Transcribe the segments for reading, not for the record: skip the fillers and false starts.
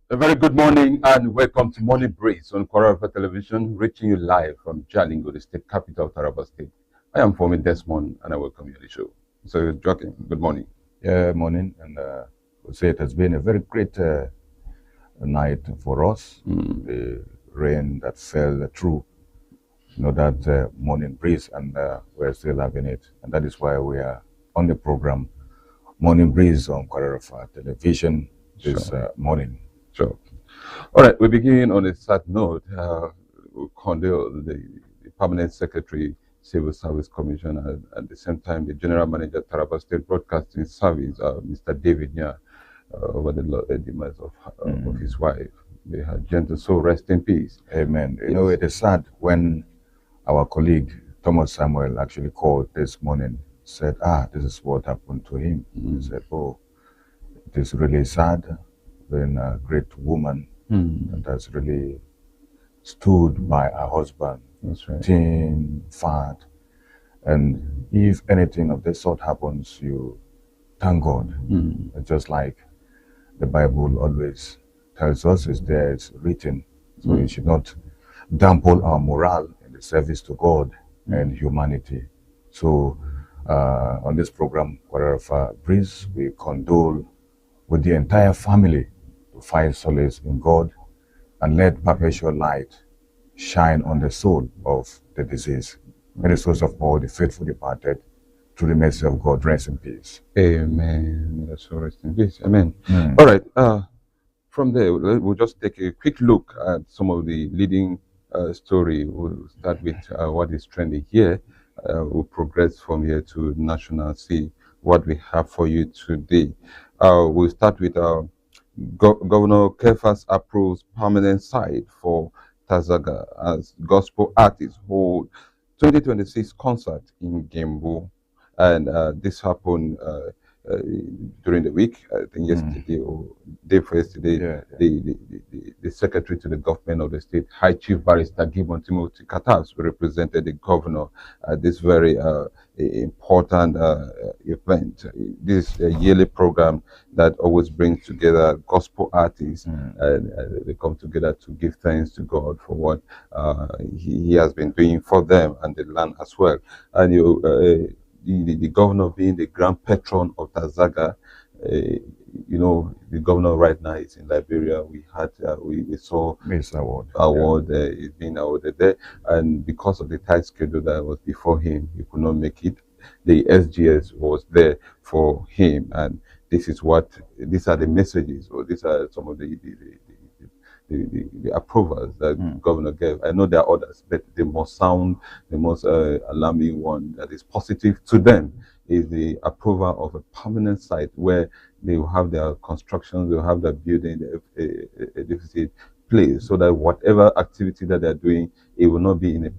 A very good morning and welcome to Morning Breeze on Kwararafa Television, reaching you live from Jalingo, the state capital of Taraba State. I am Fomi Desmond and I welcome you to the show. So, Joaquin, good morning. Yeah, morning, and would say it has been a very great night for us. The rain that fell through, that morning breeze, and we're still having it, and that is why we are on the program Morning Breeze on Kwararafa Television this morning. Sure. All right, we begin on a sad note. We condole the Permanent Secretary, Civil Service Commission, and at the same time, the General Manager, Taraba State Broadcasting Service, Mr. David Nya, over the demise of his wife. May her gentle soul rest in peace. Amen. You know, it is sad when our colleague Thomas Samuel actually called this morning, said, this is what happened to him. He said, it is really sad when a great woman that has really stood by her husband, That's right. thin, fat, and if anything of this sort happens, you thank God. Just like the Bible always tells us, it's written. So you should not dampen our morale in the service to God and humanity. So on this program, Kwararafa Breeze, we condole with the entire family to find solace in God and let perpetual light shine on the soul of the deceased. May the souls of all the faithful departed, through the mercy of God, rest in peace. Amen. May the soul rest in peace. Amen. All right. From there, we'll just take a quick look at some of the leading story. We'll start with what is trending here. We'll progress from here to national, see what we have for you today. We'll start with Governor Kefas approves permanent site for Tazaga as gospel artists hold 2026 concert in Gembu. And this happened during the week. I think yesterday or day before yesterday, the secretary to the government of the state, High Chief Barrister Gibbon Timothy Katas, represented the governor at this very important event. This yearly program that always brings together gospel artists, and they come together to give thanks to God for what he has been doing for them and the land as well. And the governor being the grand patron of Tazaga, the governor right now is in Liberia. We had we saw Miss Award is being awarded there, and because of the tight schedule that was before him, he could not make it. The SGS was there for him, and these are the messages, or these are some of the approvals that governor gave. I know there are others, but the most alarming one that is positive to them is the approval of a permanent site where they will have their construction, they will have their building, a deficit place, so that whatever activity that they're doing, it will not be in a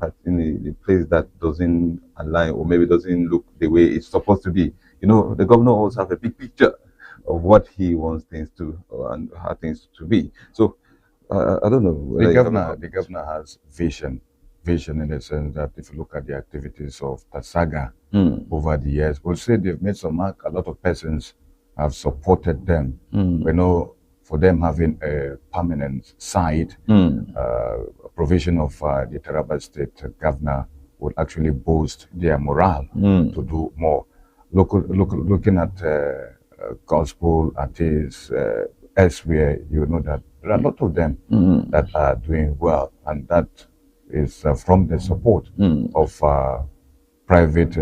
place that doesn't align or maybe doesn't look the way it's supposed to be. The governor also have a big picture of what he wants things to and how things to be. So I don't know. The governor has vision in the sense that if you look at the activities of Tazaga over the years, we'll say they've made some mark. A lot of persons have supported them. We know for them having a permanent site, provision of the Taraba State governor would actually boost their morale to do more. Looking at gospel artists elsewhere, you know that there are a lot of them that are doing well, and that is from the support of private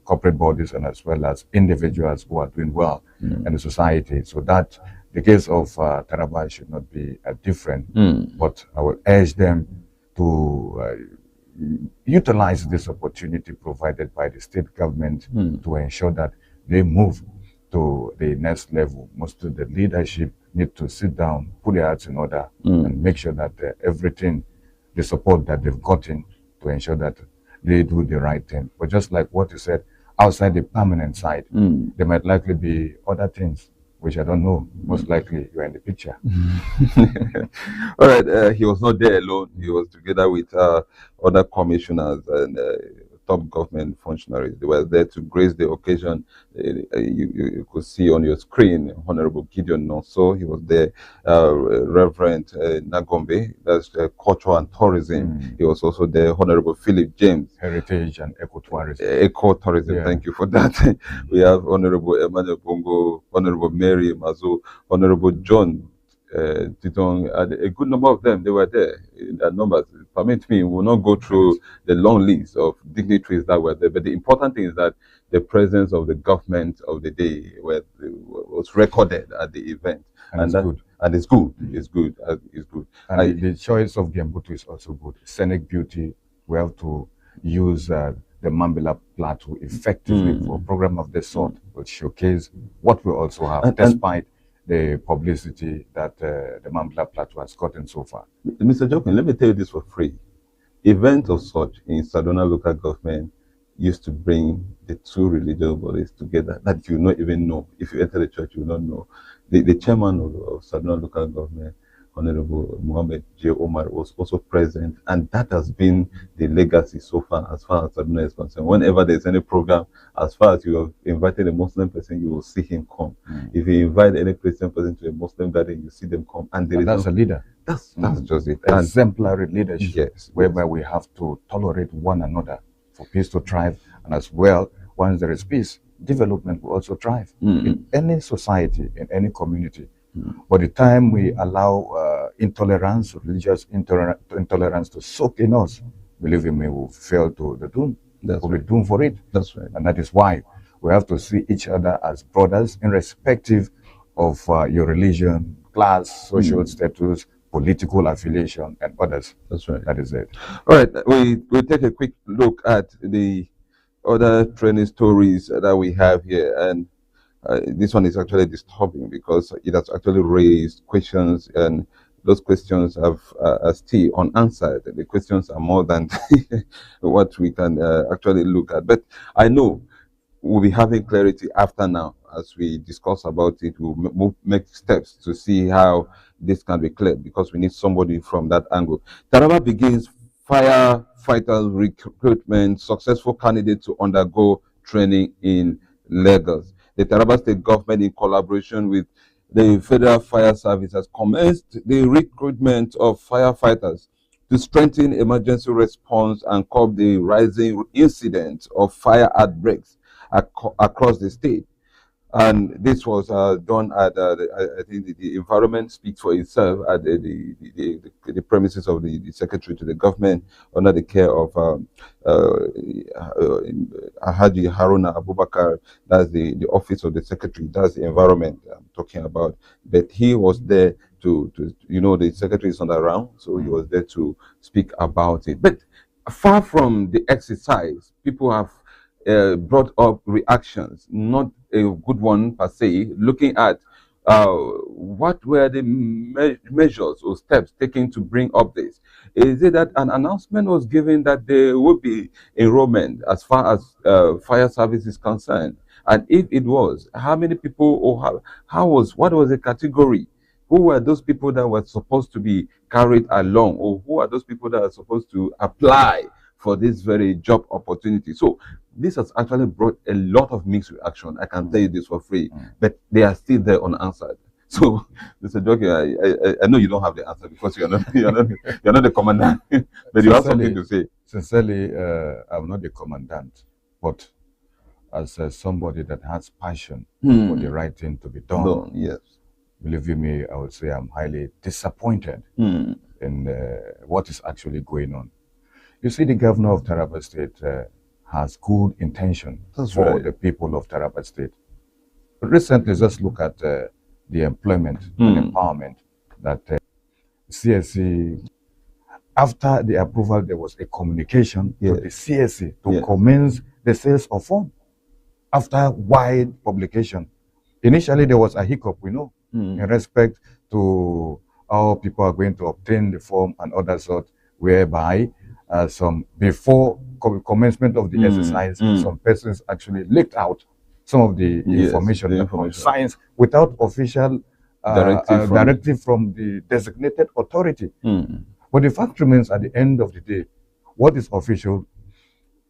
corporate bodies and as well as individuals who are doing well in the society. So that the case of Taraba should not be different, but I will urge them to utilize this opportunity provided by the state government to ensure that they move to the next level. Most of the leadership need to sit down, put their hearts in order, and make sure that everything, the support that they've gotten, to ensure that they do the right thing. But just like what you said, outside the permanent side, there might likely be other things which I don't know. Most likely you're in the picture. All right, he was not there alone. He was together with other commissioners and top government functionaries. They were there to grace the occasion. You could see on your screen Honorable Gideon Nonso. He was there. Reverend Nagombe, that's culture and tourism. He was also there. Honorable Philip James, heritage and ecotourism. Ecotourism, yeah. Thank you for that. We have Honorable Emmanuel Bongo, Honorable Mary Mazu, Honorable John Titong, a good number of them. They were there in that numbers. Permit me, we will not go through the long list of dignitaries that were there, but the important thing is that the presence of the government of the day was recorded at the event, and that's good. And it's good. It's good. It's good. And the choice of Gembutu is also good. Scenic beauty. We have to use the Mambila Plateau effectively for a program of this sort, which showcase what we also have, despite the publicity that the Mambila Plateau has gotten so far. Mr. Jokin, let me tell you this for free. Events of such in Sadona local government used to bring the two religious bodies together that you not even know. If you enter the church, you will not know. The chairman of Sadona local government, Honorable Mohammed J. Omar, was also present, and that has been the legacy so far as Sadona is concerned. Whenever there's any program, as far as you have invited a Muslim person, you will see him come. If you invite any Christian person to a Muslim gathering, you see them come. And that's a leader. That's just it. Exemplary leadership, yes, whereby we have to tolerate one another for peace to thrive, and as well, once there is peace, development will also thrive in any society, in any community. But the time we allow intolerance, religious intolerance to soak in us, believe me, we will fail to the doom. We'll be doomed for it. That's right. And that is why we have to see each other as brothers, irrespective of your religion, class, social status, political affiliation, and others. That's right. That is it. All right. We'll take a quick look at the other training stories that we have here, and this one is actually disturbing because it has actually raised questions, and those questions are still unanswered. The questions are more than what we can actually look at. But I know we'll be having clarity after now. As we discuss about it, we'll make steps to see how this can be cleared, because we need somebody from that angle. Taraba begins firefighter recruitment, successful candidate to undergo training in Lagos. The Taraba State government, in collaboration with the Federal Fire Service, has commenced the recruitment of firefighters to strengthen emergency response and curb the rising incidents of fire outbreaks across the state. And this was done at, I think the environment speaks for itself at the premises of the Secretary to the Government, under the care of Haji Haruna Abubakar. That's the office of the Secretary. That's the environment I'm talking about. But he was there to the Secretary is not around, so he was there to speak about it. But far from the exercise, people have brought up reactions, not a good one per se, looking at what were the measures or steps taken to bring up this. Is it that an announcement was given that there would be enrollment as far as fire service is concerned? And if it was, how many people, or what was the category? Who were those people that were supposed to be carried along, or who are those people that are supposed to apply for this very job opportunity? So this has actually brought a lot of mixed reaction. I can tell you this for free, but they are still there unanswered. So, Mr. Joki, I know you don't have the answer because you're not the commandant, but you have something to say. Sincerely, I'm not the commandant, but as somebody that has passion for the right thing to be done, yes, believe you me, I would say I'm highly disappointed in what is actually going on. You see, the governor of Taraba State has good intention for the people of Taraba State. Recently, just look at the employment and empowerment that CSC, after the approval, there was a communication to the CSC to commence the sales of form after wide publication. Initially, there was a hiccup, we know, in respect to how people are going to obtain the form and other sort, whereby some before commencement of the exercise, some persons actually leaked out some of the information on science without official directive from the designated authority. But the fact remains, at the end of the day, what is official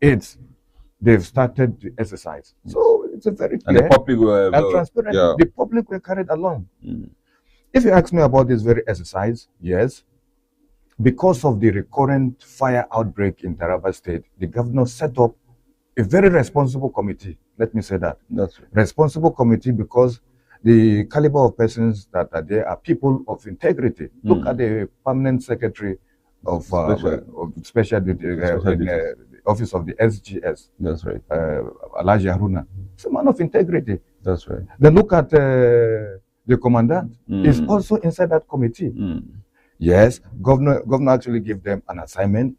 they've started the exercise. So it's a very clear and the public were and transparent. Yeah. The public were carried along. If you ask me about this very exercise, yes, because of the recurrent fire outbreak in Taraba State, the governor set up a very responsible committee. Let me say that. That's right. Responsible committee, because the caliber of persons that are there are people of integrity. Look at the permanent secretary of special the office of the SGS. That's right. Alhaji Haruna. He's a man of integrity. That's right. Then look at the commandant. Is also inside that committee. Yes, governor actually gave them an assignment.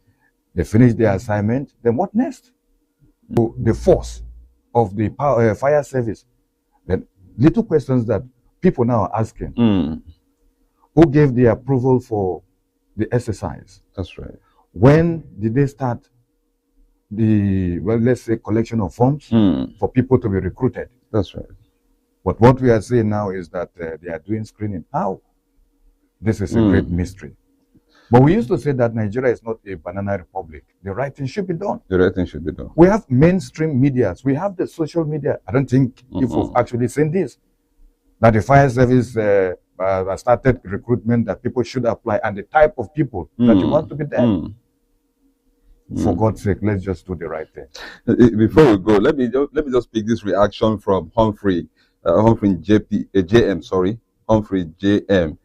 They finished their assignment. Then what next? So the force of the fire service. Then little questions that people now are asking. Who gave the approval for the exercise? That's right. When did they start the, well, let's say, collection of forms for people to be recruited? That's right. But what we are saying now is that they are doing screening. How? This is a great mystery. But we used to say that Nigeria is not a banana republic. The right thing should be done. The right thing should be done. We have mainstream medias. We have the social media. I don't think if we've actually seen this, that the fire service started recruitment, that people should apply, and the type of people that you want to be there. For God's sake, let's just do the right thing. Before we go, let me just pick this reaction from Humphrey JM.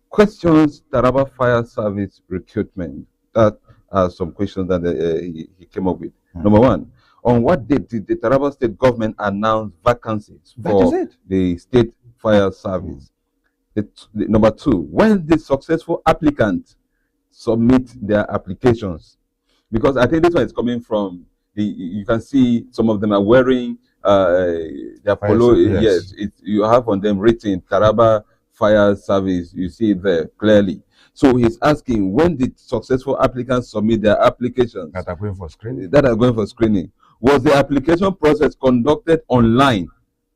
Questions Taraba Fire Service recruitment. That are some questions that he came up with. Number one, on what date did the Taraba State government announce vacancies for the state fire service? Number two, when did successful applicants submit their applications? Because I think this one is coming from you can see some of them are wearing their polo. Yes, you have on them written Taraba Fire Service. You see it there clearly. So he's asking, when did successful applicants submit their applications? That are going for screening. Was the application process conducted online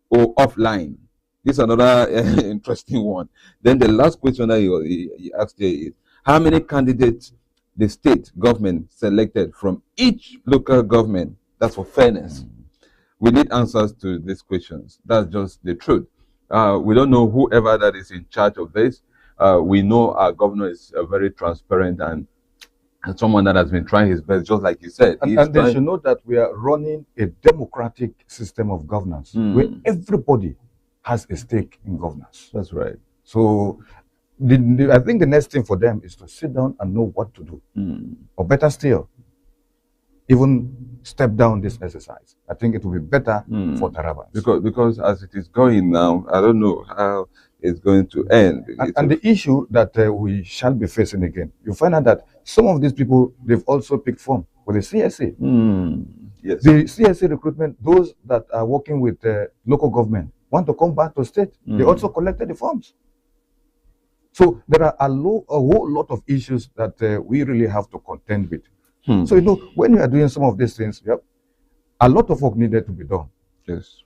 or offline? This is another interesting one. Then the last question that he asked here is, how many candidates the state government selected from each local government? That's for fairness. We need answers to these questions. That's just the truth. We don't know whoever that is in charge of this. We know our governor is very transparent and someone that has been trying his best, just like you said. And they should know that we are running a democratic system of governance where everybody has a stake in governance. That's right. So I think the next thing for them is to sit down and know what to do. Or better still, even step down this exercise. I think it will be better for Taraba. Because as it is going now, I don't know how it's going to end. And the issue that we shall be facing again, you find out that some of these people, they've also picked form with the CSA. Yes. The CSA recruitment, those that are working with local government want to come back to state. They also collected the forms. So there are a whole lot of issues that we really have to contend with. So, you know, when you are doing some of these things, a lot of work needed to be done. Yes.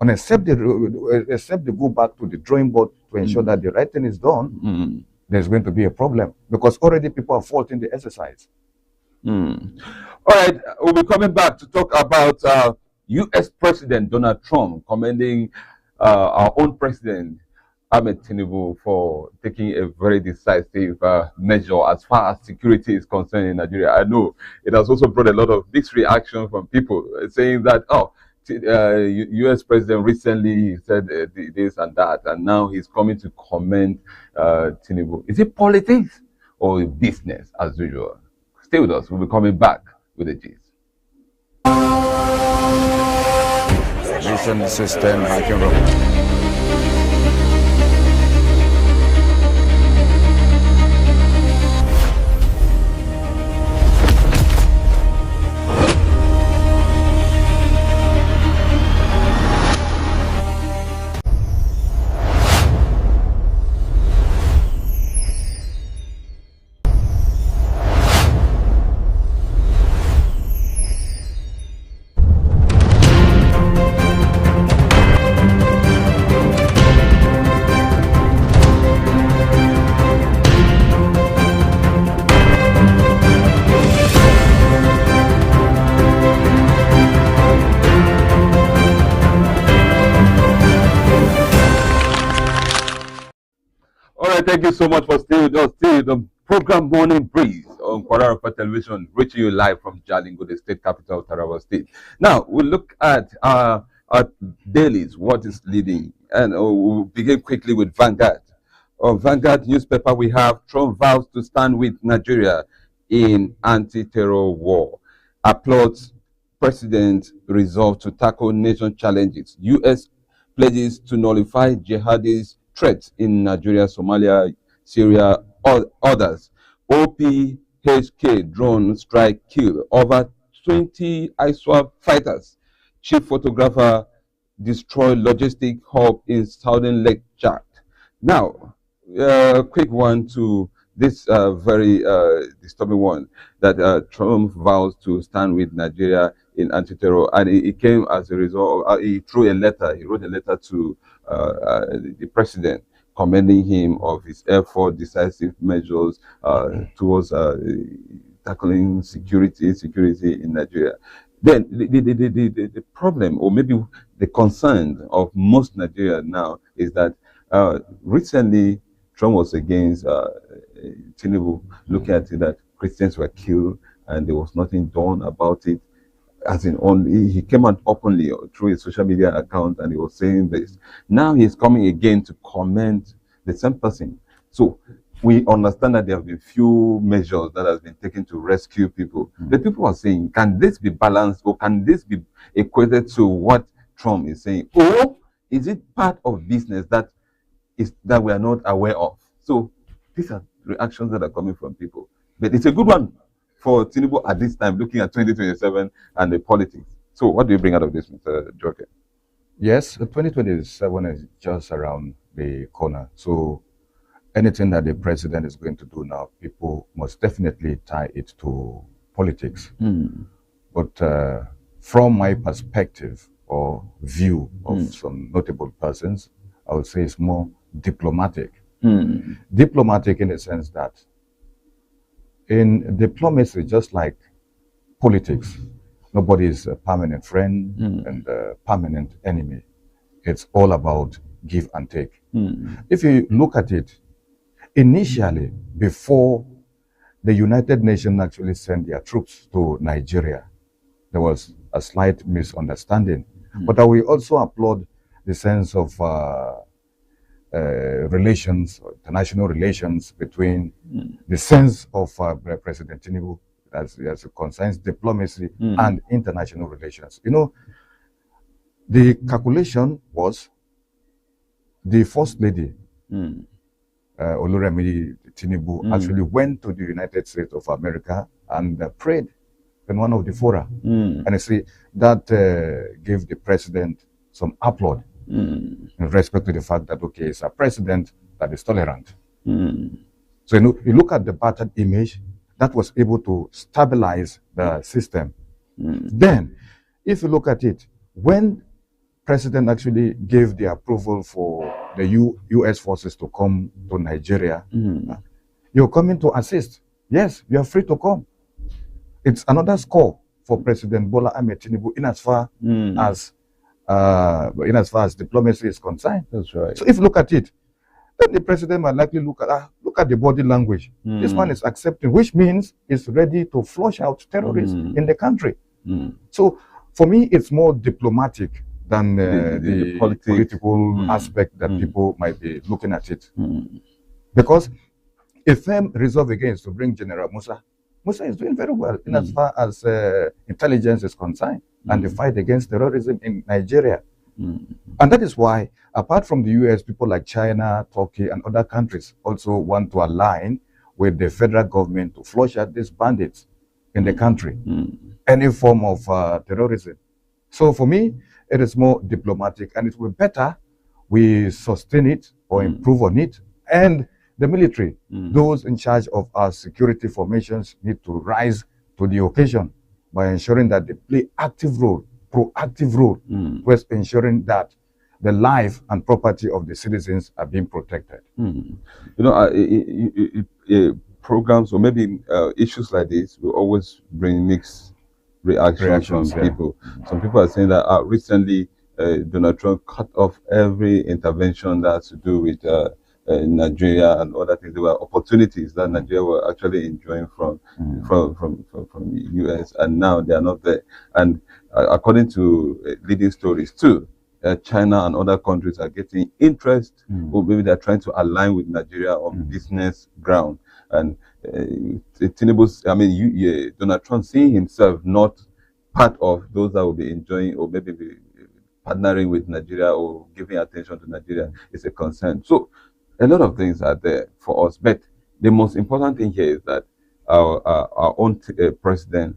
And except they go back to the drawing board to ensure that the right thing is done, there's going to be a problem, because already people are faulting the exercise. All right, we'll be coming back to talk about U.S. President Donald Trump commending our own president, Ahmed Tinubu, for taking a very decisive measure as far as security is concerned in Nigeria. I know it has also brought a lot of mixed reaction from people saying that, U.S. president recently said this and that, and now he's coming to commend Tinubu. Is it politics or business as usual? Stay with us. We'll be coming back with the gist. Vision system, hacking room. All right, thank you so much for staying with us. Still, the program Morning Breeze on Kwararafa Television, reaching you live from Jalingo, the state capital of Taraba State. Now, we'll look at our dailies, what is leading, and we'll begin quickly with Vanguard. On Vanguard newspaper, we have Trump vows to stand with Nigeria in anti-terror war. Applauds president resolve to tackle nation challenges. U.S. pledges to nullify jihadist threats in Nigeria, Somalia, Syria, or others. OPHK drone strike kill over 20 ISWAP fighters. Chief photographer destroy logistic hub in Southern Lake Chad. Now, quick one to this very disturbing one that Trump vows to stand with Nigeria in anti-terror, and it came as a result. He wrote a letter to the president, commending him of his effort, decisive measures towards tackling security in Nigeria. Then the problem, or maybe the concern of most Nigerians now, is that recently Trump was against Tinubu, looking at it that Christians were killed and there was nothing done about it. As in, he came out openly through his social media account and he was saying this. Now he's coming again to comment the same person. So we understand that there have been few measures that have been taken to rescue people. The people are saying, can this be balanced, or can this be equated to what Trump is saying? Or is it part of business that we are not aware of? So these are reactions that are coming from people. But it's a good one for Tinubu at this time, looking at 2027 and the politics. So what do you bring out of this, Mr. Joke? Yes, 2027 is just around the corner. So anything that the president is going to do now, people must definitely tie it to politics. But from my perspective or view of some notable persons, I would say it's more diplomatic. Diplomatic in the sense that in diplomacy, just like politics, nobody is a permanent friend and a permanent enemy. It's all about give and take. If you look at it, initially, before the United Nations actually sent their troops to Nigeria, there was a slight misunderstanding. But I will also applaud the sense of relations, international relations between the sense of President Tinubu as it concerns diplomacy and international relations. You know, the calculation was the First Lady, Oluremi Tinubu, actually went to the United States of America and prayed in one of the fora. And I see that gave the president some applaud in respect to the fact that, okay, it's a president that is tolerant. So you look at the battered image that was able to stabilize the system. Then, if you look at it, when president actually gave the approval for the U.S. forces to come to Nigeria, you're coming to assist. Yes, you are free to come. It's another score for President Bola Ahmed Tinubu in as far as diplomacy is concerned. That's right. So if you look at it, then the president might likely look at the body language. This one is accepting, which means it's ready to flush out terrorism in the country. So for me, it's more diplomatic than the political aspect that people might be looking at it. Because a firm resolve against to bring General Musa is doing very well in as far as intelligence is concerned and the fight against terrorism in Nigeria. And that is why, apart from the US, people like China, Turkey, and other countries also want to align with the federal government to flush out these bandits in the country, any form of terrorism. So for me, it is more diplomatic, and it will be better we sustain it or improve on it. And the military, those in charge of our security formations, need to rise to the occasion by ensuring that they play active role, proactive role, with ensuring that the life and property of the citizens are being protected. You know, programs or maybe issues like this will always bring mixed reactions from people. Some people are saying that recently Donald Trump cut off every intervention that has to do with Nigeria and other things. There were opportunities that Nigeria were actually enjoying from the US, and now they are not there. And according to leading stories too, China and other countries are getting interest, or maybe they're trying to align with Nigeria on business ground. And Tinubu's, I mean, Donald Trump seeing himself not part of those that will be enjoying or maybe be partnering with Nigeria or giving attention to Nigeria is a concern. So a lot of things are there for us, but the most important thing here is that our own president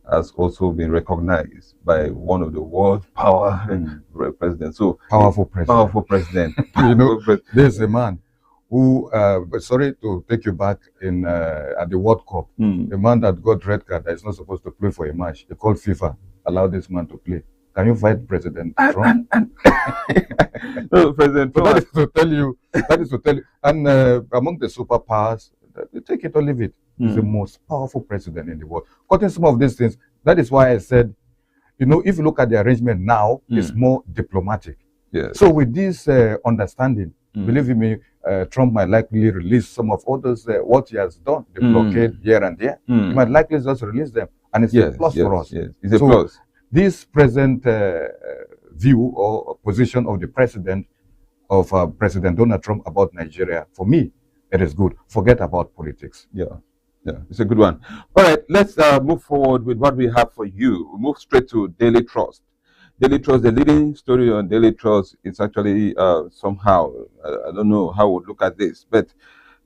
has also been recognized by one of the world's power presidents. So Powerful president. Powerful president. You know, there's a man who, but sorry to take you back in at the World Cup, the man that got red card that is not supposed to play for a match, they called FIFA, allowed this man to play. Can you fight President Trump? No, President Trump. So that is to tell you. That is to tell you. And among the superpowers, they take it or leave it. He's the most powerful president in the world. Cutting some of these things. That is why I said, you know, if you look at the arrangement now, it's more diplomatic. Yes. So with this understanding, believe me, Trump might likely release some of others what he has done, the blockade here and there. He might likely just release them, and it's a plus for us. Yes, it's a plus. This present view or position of the president of President Donald Trump about Nigeria, for me, it is good. Forget about politics. Yeah, it's a good one. All right, let's move forward with what we have for you. We move straight to Daily Trust. Daily Trust, the leading story on Daily Trust is actually somehow, I don't know how we look at this, but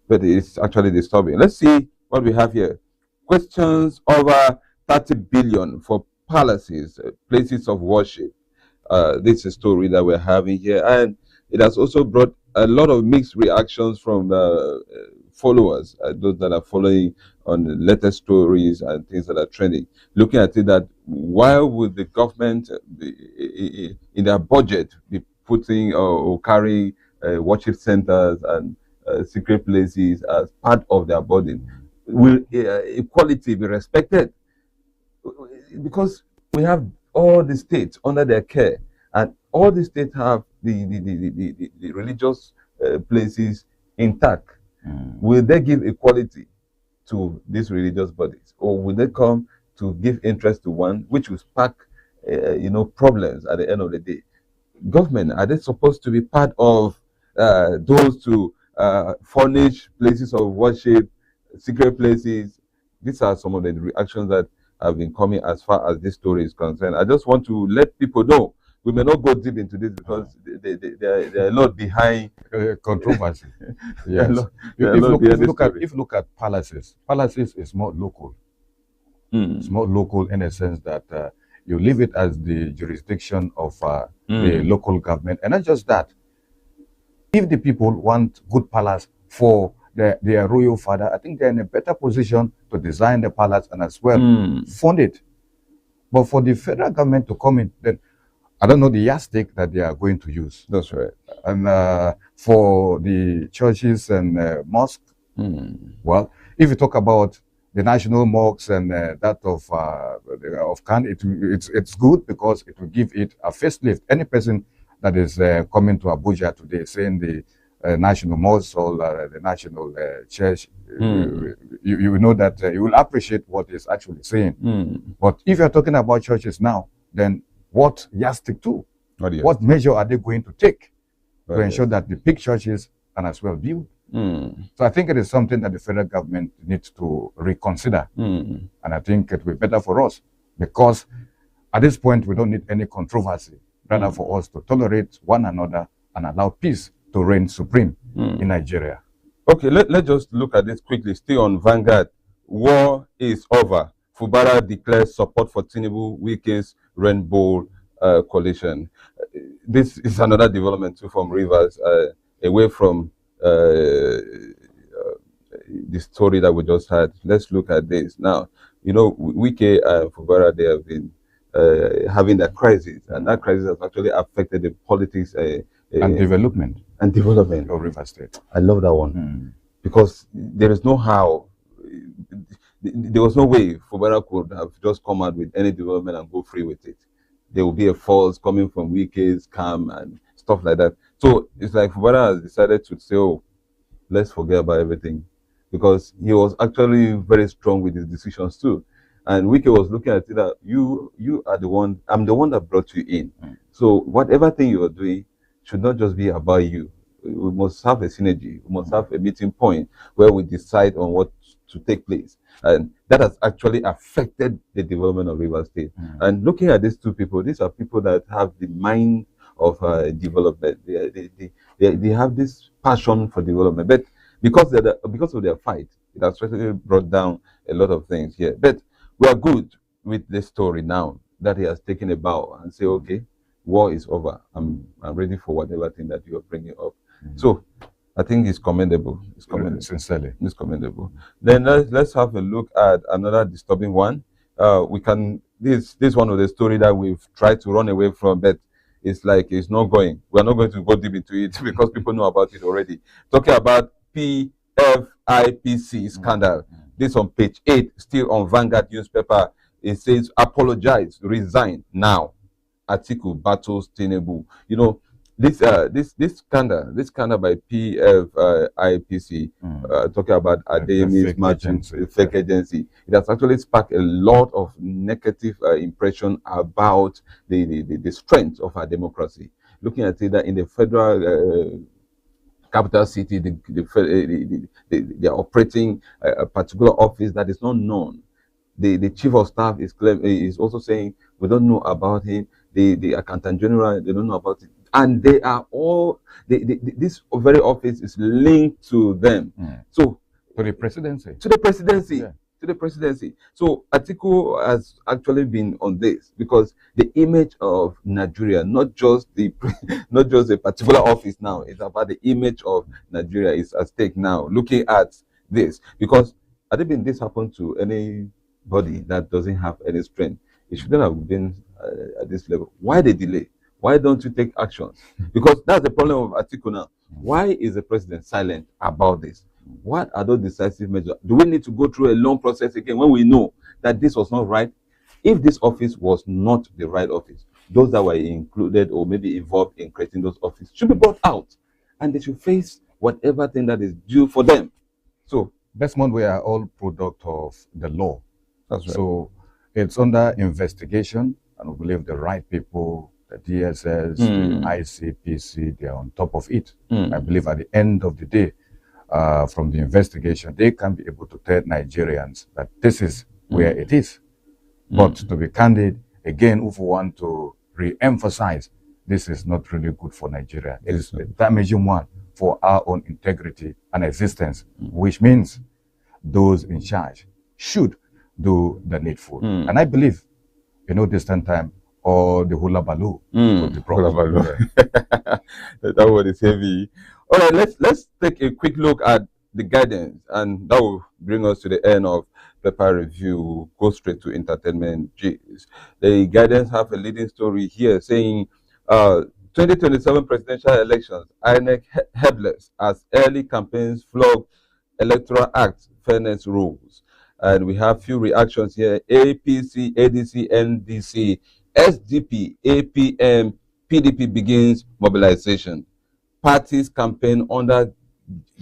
it's actually disturbing. Let's see what we have here. Questions over 30 billion for palaces, places of worship. This is a story that we're having here, and it has also brought a lot of mixed reactions from followers, those that are following on the latest stories and things that are trending. Looking at it, that why would the government in their budget be putting or carrying worship centers and secret places as part of their burden? Will equality be respected? Because we have all the states under their care, and all the states have the religious places intact. Will they give equality to these religious bodies, or will they come to give interest to one, which will spark, problems at the end of the day? Government, are they supposed to be part of those to furnish places of worship, secret places? These are some of the reactions that have been coming as far as this story is concerned. I just want to let people know we may not go deep into this because there are a lot behind controversy. Yes. If you look at palaces is more local. It's more local in a sense that you leave it as the jurisdiction of the local government, and not just that. If the people want good palace for their royal father, I think they're in a better position to design the palace and as well fund it. But for the federal government to come in, then I don't know the yardstick that they are going to use. That's right. And for the churches and mosques, well, if you talk about the national mosques and that of Khan, it's good because it will give it a facelift. Any person that is coming to Abuja today, saying the national mosque or the national church, you know that you will appreciate what it's actually saying. But if you're talking about churches now, then what yardstick to? What measure are they going to take to ensure that the big churches are as well built? So I think it is something that the federal government needs to reconsider. And I think it will be better for us because at this point we don't need any controversy, rather for us to tolerate one another and allow peace to reign supreme in Nigeria. Okay, let's just look at this quickly. Still on Vanguard. War is over. Fubara declares support for Tinubu Wike's Rainbow coalition. This is another development too from Rivers, away from the story that we just had. Let's look at this now. You know, Wike and Fubara, they have been having that crisis, and that crisis has actually affected the politics and development of River State. I love that one because there is no how. There was no way Fubara could have just come out with any development and go free with it. There will be a force coming from Wike's camp and stuff like that. So it's like Fubara has decided to say, oh, let's forget about everything, because he was actually very strong with his decisions too. And Wike was looking at it that you are the one, I'm the one that brought you in. So whatever thing you are doing should not just be about you. We must have a synergy. We must have a meeting point where we decide on what to take place. And that has actually affected the development of Rivers State. And looking at these two people, these are people that have the mind of development. They have this passion for development. But because of their fight, it has certainly brought down a lot of things here. But we are good with the story now that he has taken a bow and say, okay, war is over. I'm ready for whatever thing that you are bringing up. So I think it's commendable. It's commendable. Sincerely. It's commendable. Then let's have a look at another disturbing one. We can this one of the story that we've tried to run away from, but it's like it's not going. We're not going to go deep into it because people know about it already. Talking about PFIPC scandal. This on page 8, still on Vanguard newspaper. It says, apologize, resign now. Atiku battles Tinubu. You know, this scandal by PFIPC, talking about Adeyemi's matching fake agency. It has actually sparked a lot of negative impression about the strength of our democracy. Looking at it that in the federal capital city, they are operating a particular office that is not known. The chief of staff is also saying we don't know about him. The accountant general, they don't know about it, and they are all this very office is linked to them. So to the presidency. To the presidency. Yeah. To the presidency. So Atiku has actually been on this because the image of Nigeria, not just a particular office now, it's about the image of Nigeria is at stake now. Looking at this, because had it been this happened to anybody that doesn't have any strength, it shouldn't have been at this level. Why the delay? Why don't you take action? Because that's the problem of Atiku now. Why is the president silent about this? What are those decisive measures? Do we need to go through a long process again when we know that this was not right? If this office was not the right office, those that were included or maybe involved in creating those offices should be brought out and they should face whatever thing that is due for them. So, Desmond, we are all product of the law. That's right. So it's under investigation, and we believe the right people, the DSS, the ICPC, they are on top of it. I believe at the end of the day, from the investigation, they can be able to tell Nigerians that this is where it is. But to be candid, again, if we want to re-emphasize, this is not really good for Nigeria. It is a damaging one for our own integrity and existence, which means those in charge should do the needful. And I believe, this time, or the hula baloo with the problem. That one is heavy. All right, let's take a quick look at the guidance, and that will bring us to the end of Pepper Review. We'll go straight to entertainment. Jeez. The guidance have a leading story here saying 2027 presidential elections, INEC helpless as early campaigns flog Electoral Act fairness rules. And we have few reactions here. APC, ADC, NDC, SDP, APM, PDP begins mobilization. Parties campaign under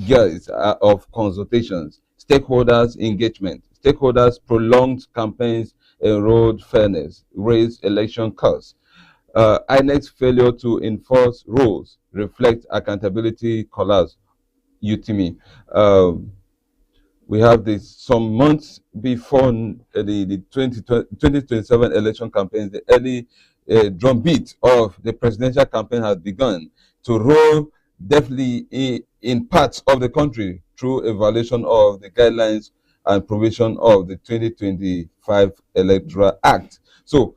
guise of consultations. Stakeholders engagement. Stakeholders prolonged campaigns erode fairness, raise election costs. INEC's failure to enforce rules reflect accountability collapse. UTME. We have this some months before the 2027 election campaigns. The early drumbeat of the presidential campaign has begun to roll definitely in parts of the country through a violation of the guidelines and provision of the 2025 Electoral Act. So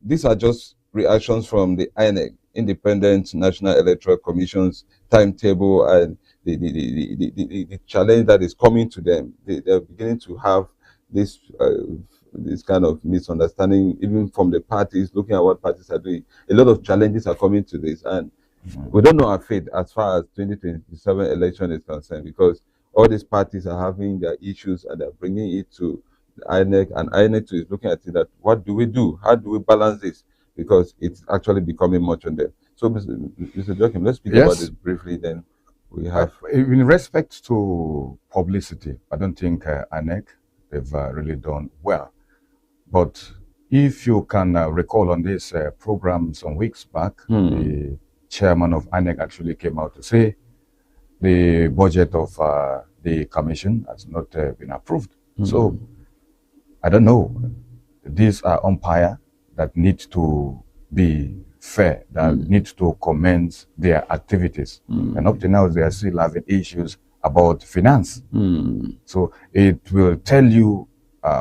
these are just reactions from the INEC, Independent National Electoral Commission's timetable, and the challenge that is coming to them. They're beginning to have this kind of misunderstanding, even from the parties, looking at what parties are doing. A lot of challenges are coming to this, and we don't know our fate as far as 2027 election is concerned, because all these parties are having their issues and they're bringing it to the INEC, and INEC too is looking at it that what do we do? How do we balance this? Because it's actually becoming much on them. So, Mr. Joachim, let's speak about this briefly then. we have. In respect to publicity, I don't think INEC, they've really done well. But if you can recall on this program some weeks back, the chairman of INEC actually came out to say the budget of the commission has not been approved. So I don't know. These are umpires that need to be fair, that need to commence their activities. And up to now, they are still having issues about finance. So it will tell you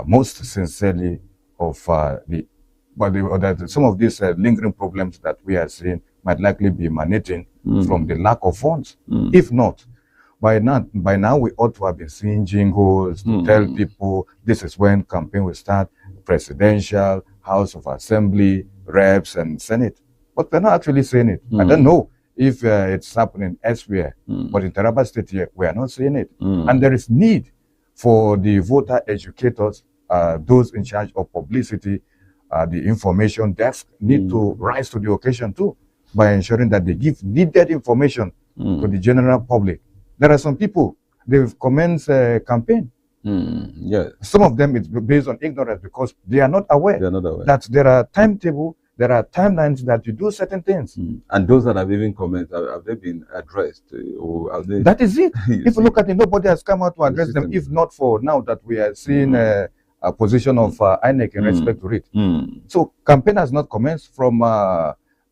most sincerely of that some of these lingering problems that we are seeing might likely be emanating from the lack of funds. If not, by now we ought to have been seeing jingles to tell people this is when campaign will start, presidential, House of Assembly, reps, and Senate. But we're not actually seeing it. I don't know if it's happening elsewhere, but in Taraba State here, we are not seeing it. And there is need for the voter educators, those in charge of publicity, the information desk, need to rise to the occasion too, by ensuring that they give needed information to the general public. There are some people, they've commenced a campaign. Yeah. Some of them it's based on ignorance because they are not aware, that there are timetable, there are timelines that you do certain things. And those that have even commented, have they been addressed? Or have they... That is it. If you look at it, nobody has come out to address them, if not for now that we are seeing a position of INEC in respect to it. So campaign has not commenced from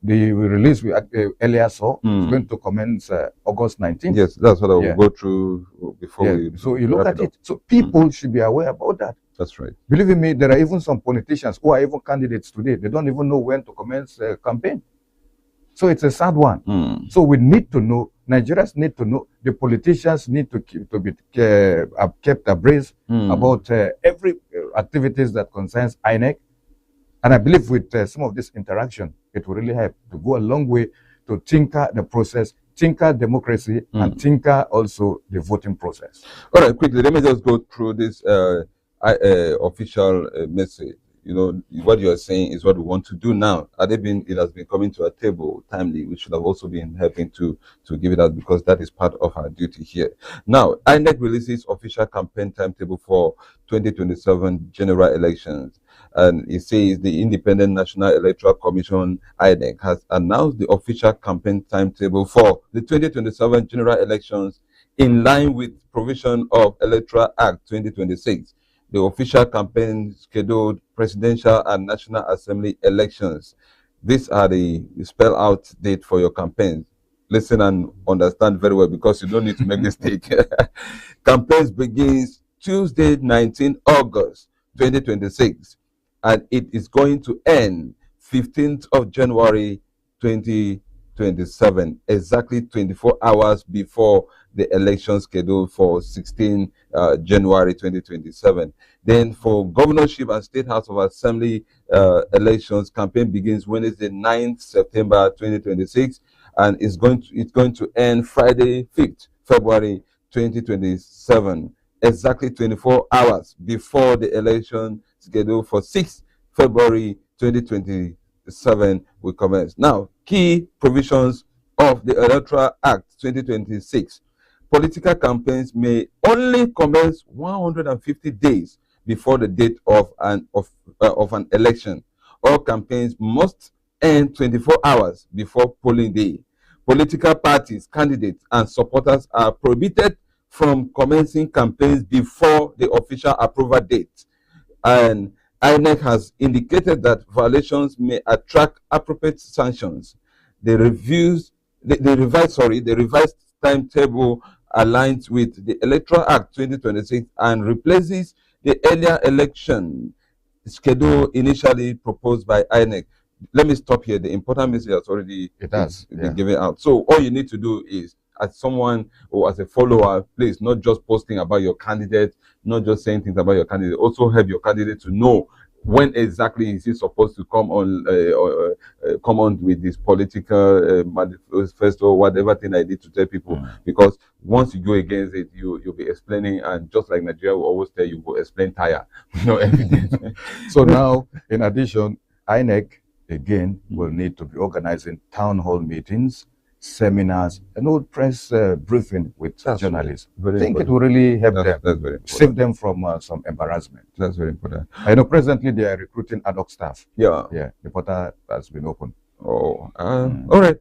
the release we earlier saw. It's going to commence August 19th. Yes, that's what I will go through before we... So you look at it. So people should be aware about that. That's right. Believe me, there are even some politicians who are even candidates today. They don't even know when to commence a campaign. So it's a sad one. So we need to know, Nigerians need to know, the politicians need to be kept abreast about every activities that concerns INEC. And I believe with some of this interaction, it will really help to go a long way to tinker the process, tinker democracy, and tinker also the voting process. All right, quickly, let me just go through this official message. You know, what you are saying is what we want to do now. It has been coming to our table timely. We should have also been helping to give it out because that is part of our duty here. Now, INEC releases official campaign timetable for 2027 general elections. And it says the Independent National Electoral Commission, INEC, has announced the official campaign timetable for the 2027 general elections in line with provision of Electoral Act 2026. The official campaign scheduled presidential and National Assembly elections. These are the spell out date for your campaigns. Listen and understand very well because you don't need to make mistake. Campaigns begins Tuesday, 19 August 2026, and it is going to end 15th of January 2027, exactly 24 hours before the election scheduled for 16 January 2027. Then for governorship and state house of assembly elections, campaign begins Wednesday 9th September 2026 and it's going to end Friday 5th February 2027, exactly 24 hours before the election scheduled for 6th February 2027 will commence. Now, key provisions of the Electoral Act 2026. Political campaigns may only commence 150 days before the date of an election. All campaigns must end 24 hours before polling day. Political parties, candidates, and supporters are prohibited from commencing campaigns before the official approval date. And INEC has indicated that violations may attract appropriate sanctions. The revised timetable aligns with the Electoral Act 2026 and replaces the earlier election schedule initially proposed by INEC. Let me stop here. The important message has already been given out. So all you need to do is, as someone or as a follower, please, not just posting about your candidate, not just saying things about your candidate, also help your candidate to know when exactly is he supposed to come on with this political manifesto, whatever thing I need to tell people. Because once you go against it, you'll be explaining, and just like Nigeria will always tell you, go explain tire, no evidence. So now, in addition, INEC again will need to be organizing town hall meetings, seminars, press briefing with journalists. I think it will really help them, save them from some embarrassment. That's very important. I know presently they are recruiting ad hoc staff. Yeah. The portal has been open. Oh, all right.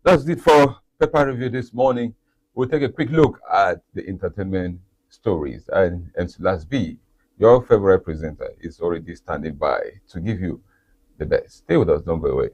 That's it for Pepper Review this morning. We'll take a quick look at the entertainment stories. And MC Last B, your favorite presenter, is already standing by to give you the best. Stay with us, don't go away.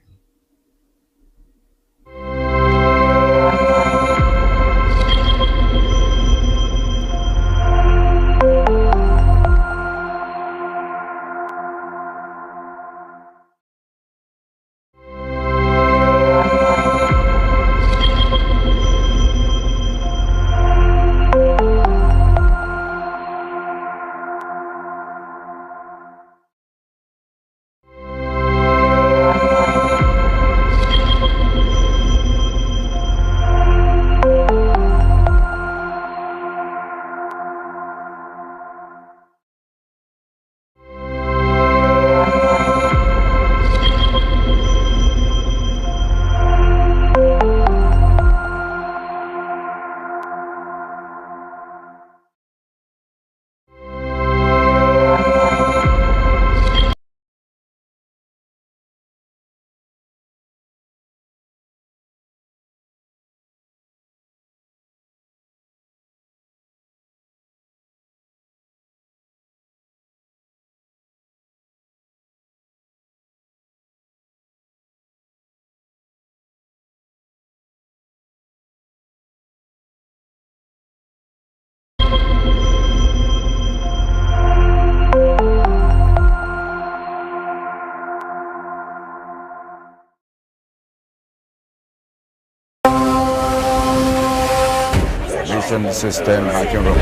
System hacking room.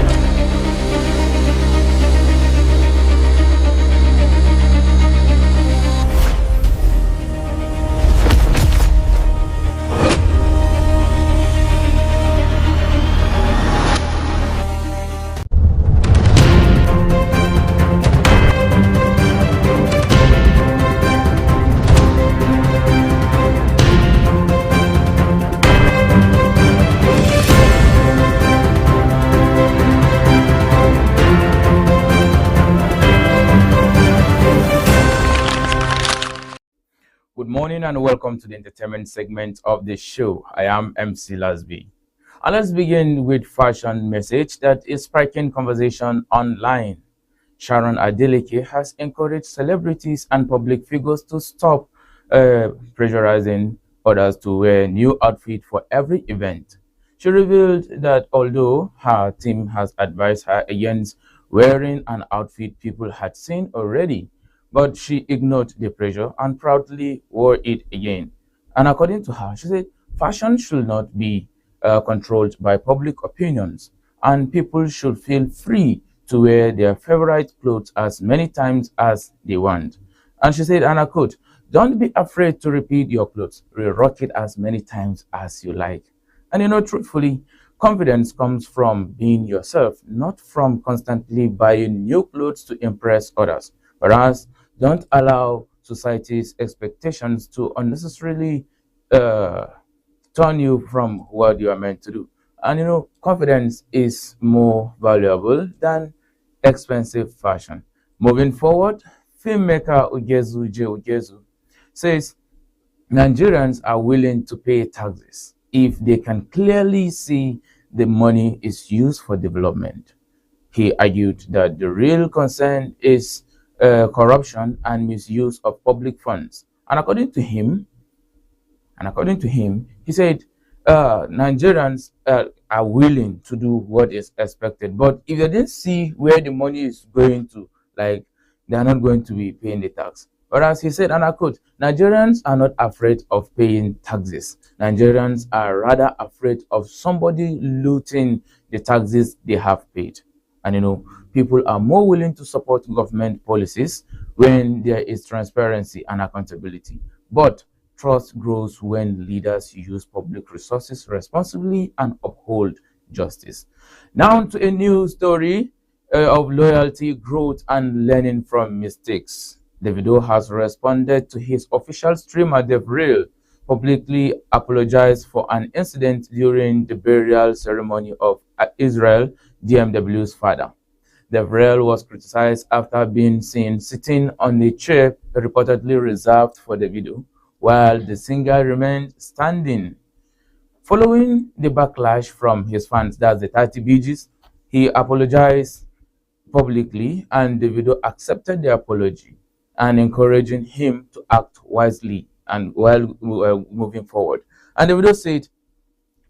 Good morning and welcome to the entertainment segment of the show. I am MC Lasby. And let's begin with fashion message that is sparking conversation online. Sharon Adeleke has encouraged celebrities and public figures to stop pressurizing others to wear new outfit for every event. She revealed that although her team has advised her against wearing an outfit people had seen already, but she ignored the pressure and proudly wore it again. And according to her, she said fashion should not be controlled by public opinions, and people should feel free to wear their favorite clothes as many times as they want. And she said, and I quote, "Don't be afraid to repeat your clothes. Re-rock it as many times as you like." And truthfully, confidence comes from being yourself, not from constantly buying new clothes to impress others. Whereas, don't allow society's expectations to unnecessarily turn you from what you are meant to do. And confidence is more valuable than expensive fashion. Moving forward, filmmaker Ugezu J. Ugezu says Nigerians are willing to pay taxes if they can clearly see the money is used for development. He argued that the real concern is corruption and misuse of public funds. And according to him, he said Nigerians are willing to do what is expected, but if they didn't see where the money is going to, like, they are not going to be paying the tax. Whereas he said, and I quote, "Nigerians are not afraid of paying taxes. Nigerians are rather afraid of somebody looting the taxes they have paid." And people are more willing to support government policies when there is transparency and accountability. But trust grows when leaders use public resources responsibly and uphold justice. Now to a new story of loyalty, growth, and learning from mistakes. Davido has responded to his official streamer Devril publicly apologized for an incident during the burial ceremony of Israel DMW's father. The Real was criticized after being seen sitting on a chair reportedly reserved for the video, while the singer remained standing. Following the backlash from his fans, that's the 30 BGs, he apologized publicly and the video accepted the apology and encouraging him to act wisely and while moving forward. And the video said,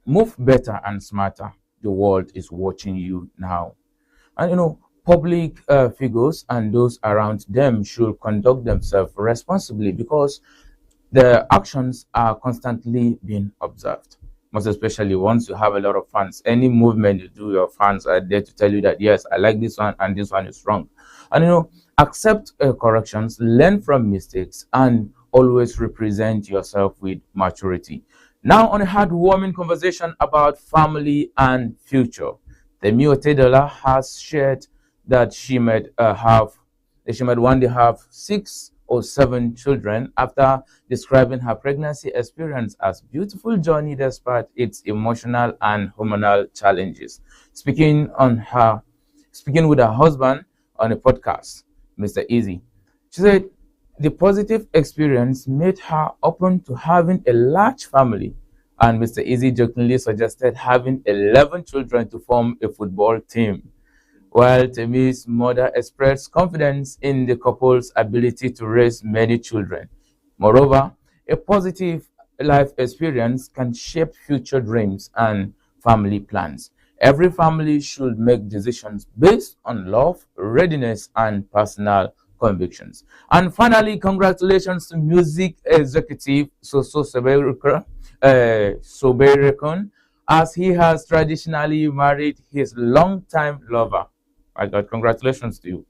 "Move better and smarter. The world is watching you now." And public figures and those around them should conduct themselves responsibly because the actions are constantly being observed. Most especially once you have a lot of fans, any movement you do, your fans are there to tell you that yes, I like this one and this one is wrong. And accept corrections, learn from mistakes, and always represent yourself with maturity. Now, on a heartwarming conversation about family and future, the Mio Tedola has shared that she might one day have 6 or 7 children after describing her pregnancy experience as beautiful journey despite its emotional and hormonal challenges. Speaking with her husband on a podcast, Mr. Easy, she said the positive experience made her open to having a large family, and Mr. Easy jokingly suggested having 11 children to form a football team. While Temi's mother expressed confidence in the couple's ability to raise many children. Moreover, a positive life experience can shape future dreams and family plans. Every family should make decisions based on love, readiness, and personal convictions. And finally, congratulations to music executive Soso Soberekon, as he has traditionally married his longtime lover. My God, congratulations to you.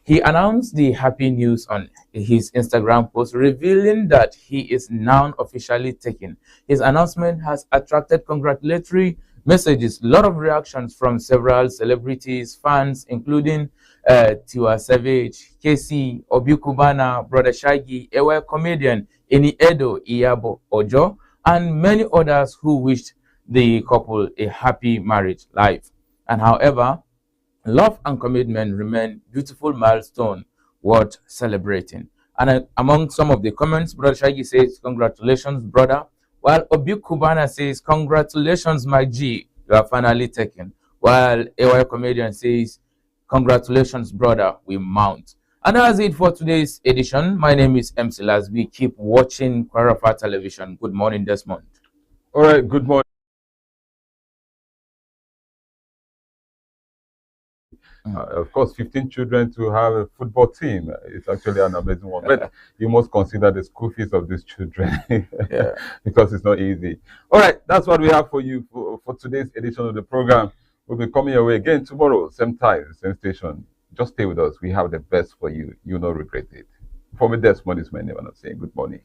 He announced the happy news on his Instagram post, revealing that he is now officially taken. His announcement has attracted congratulatory messages, a lot of reactions from several celebrities, fans, including Tiwa Savage, Casey, Obi Kubana, Brother Shaggy, Ewe comedian Eni Edo Iyabo Ojo, and many others who wished the couple a happy marriage life. And however, love and commitment remain beautiful milestone worth celebrating. And among some of the comments, Brother Shaggy says, "Congratulations, brother." While Obi Kubana says, "Congratulations, my G, you are finally taken." While AY Comedian says, "Congratulations, brother, we mount." And that's it for today's edition. My name is MC Lasby. Keep watching Kwararafa Television. Good morning, Desmond. All right, good morning. Of course, 15 children to have a football team is actually an amazing one. But you must consider the school fees of these children because it's not easy. All right, that's what we have for you for today's edition of the program. We'll be coming your way again tomorrow, same time, same station. Just stay with us. We have the best for you. You'll not regret it. For me, Desmond is my name, and I'm saying good morning.